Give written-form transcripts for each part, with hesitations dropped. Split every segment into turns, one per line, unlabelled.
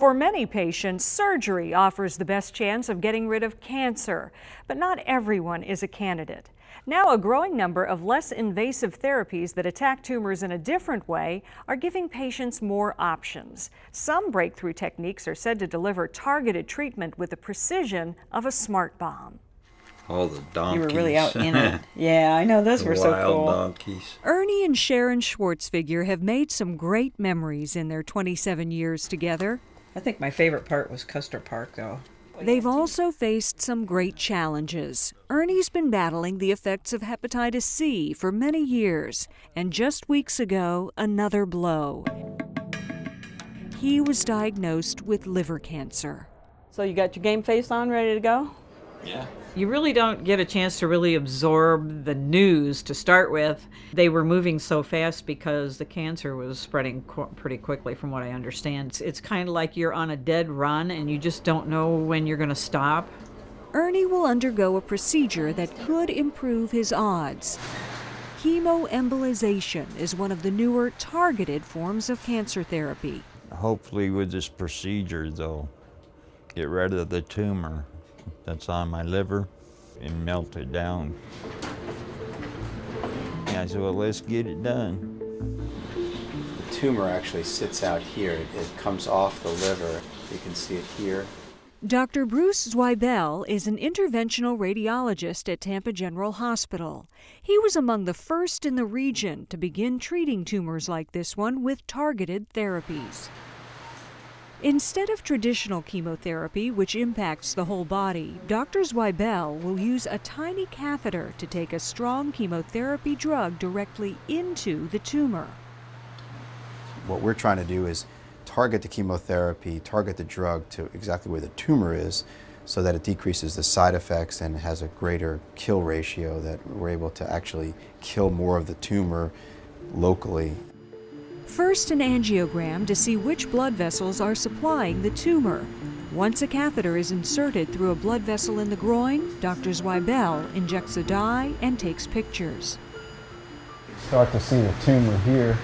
For many patients, surgery offers the best chance of getting rid of cancer, but not everyone is a candidate. Now, a growing number of less invasive therapies that attack tumors in a different way are giving patients more options. Some breakthrough techniques are said to deliver targeted treatment with the precision of a smart bomb.
All the donkeys.
You were really out in it. Yeah, I know, those were so cool.
Wild donkeys.
Ernie and Sharon Schwartzfigure have made some great memories in their 27 years together.
I think my favorite part was Custer Park, though.
They've also faced some great challenges. Ernie's been battling the effects of hepatitis C for many years, and just weeks ago, another blow. He was diagnosed with liver cancer.
So you got your game face on, ready to go?
Yeah.
You really don't get a chance to really absorb the news to start with. They were moving so fast because the cancer was spreading pretty quickly, from what I understand. It's kind of like you're on a dead run and you just don't know when you're going to stop.
Ernie will undergo a procedure that could improve his odds. ChemoEmbolization is one of the newer targeted forms of cancer therapy.
Hopefully with this procedure, they'll get rid of the tumor that's on my liver and melt it down. Yeah, I said, well, let's get it done.
The tumor actually sits out here. It comes off the liver. You can see it here.
Dr. Bruce Zweibel is an interventional radiologist at Tampa General Hospital. He was among the first in the region to begin treating tumors like this one with targeted therapies. Instead of traditional chemotherapy, which impacts the whole body, Dr. Zweibel will use a tiny catheter to take a strong chemotherapy drug directly into the tumor.
What we're trying to do is target the chemotherapy, target the drug to exactly where the tumor is, so that it decreases the side effects and has a greater kill ratio, that we're able to actually kill more of the tumor locally.
First, an angiogram to see which blood vessels are supplying the tumor. Once a catheter is inserted through a blood vessel in the groin, Dr. Zweibel injects a dye and takes pictures.
Start to see the tumor here.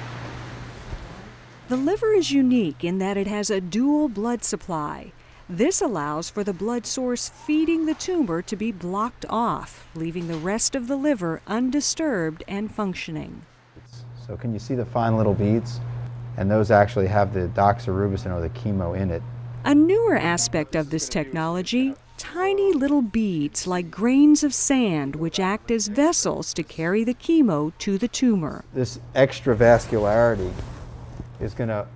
The liver is unique in that it has a dual blood supply. This allows for the blood source feeding the tumor to be blocked off, leaving the rest of the liver undisturbed and functioning.
So can you see the fine little beads? And those actually have the doxorubicin or the chemo in it.
A newer aspect of this technology, tiny little beads like grains of sand which act as vessels to carry the chemo to the tumor.
This extra vascularity is going to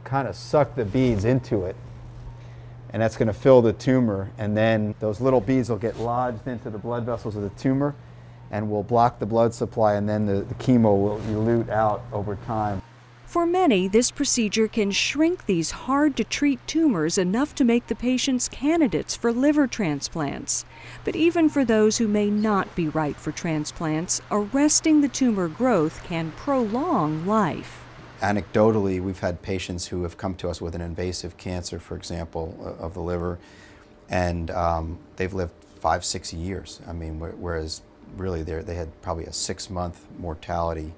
kind of suck the beads into it, and that's going to fill the tumor, and then those little beads will get lodged into the blood vessels of the tumor and will block the blood supply, and then the chemo will elute out over time.
For many, this procedure can shrink these hard-to-treat tumors enough to make the patients candidates for liver transplants. But even for those who may not be right for transplants, arresting the tumor growth can prolong life.
Anecdotally, we've had patients who have come to us with an invasive cancer, for example, of the liver, and they've lived 5-6 years. I mean, whereas really they had probably a 6-month mortality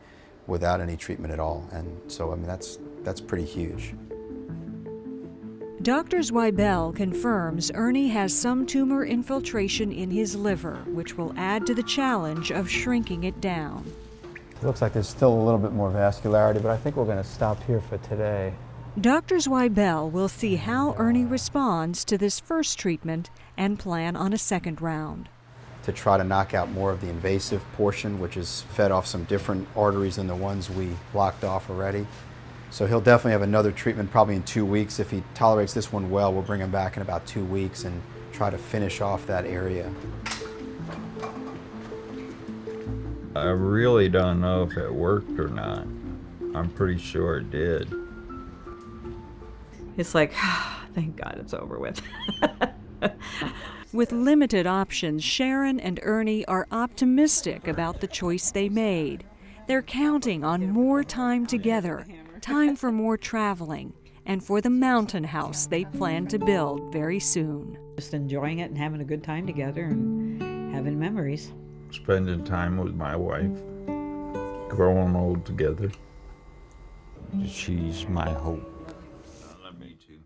without any treatment at all. And so, I mean, that's pretty huge.
Dr. Zweibel confirms Ernie has some tumor infiltration in his liver, which will add to the challenge of shrinking it down.
It looks like there's still a little bit more vascularity, but I think we're going to stop here for today.
Dr. Zweibel will see how Ernie responds to this first treatment and plan on a second round.
To try to knock out more of the invasive portion, which is fed off some different arteries than the ones we blocked off already. So he'll definitely have another treatment probably in 2 weeks. If he tolerates this one well, we'll bring him back in about 2 weeks and try to finish off that area.
I really don't know if it worked or not. I'm pretty sure it did.
It's like, thank God it's over with.
With limited options, Sharon and Ernie are optimistic about the choice they made. They're counting on more time together, time for more traveling, and for the mountain house they plan to build very soon.
Just enjoying it and having a good time together and having memories.
Spending time with my wife, growing old together. She's my hope. Me too.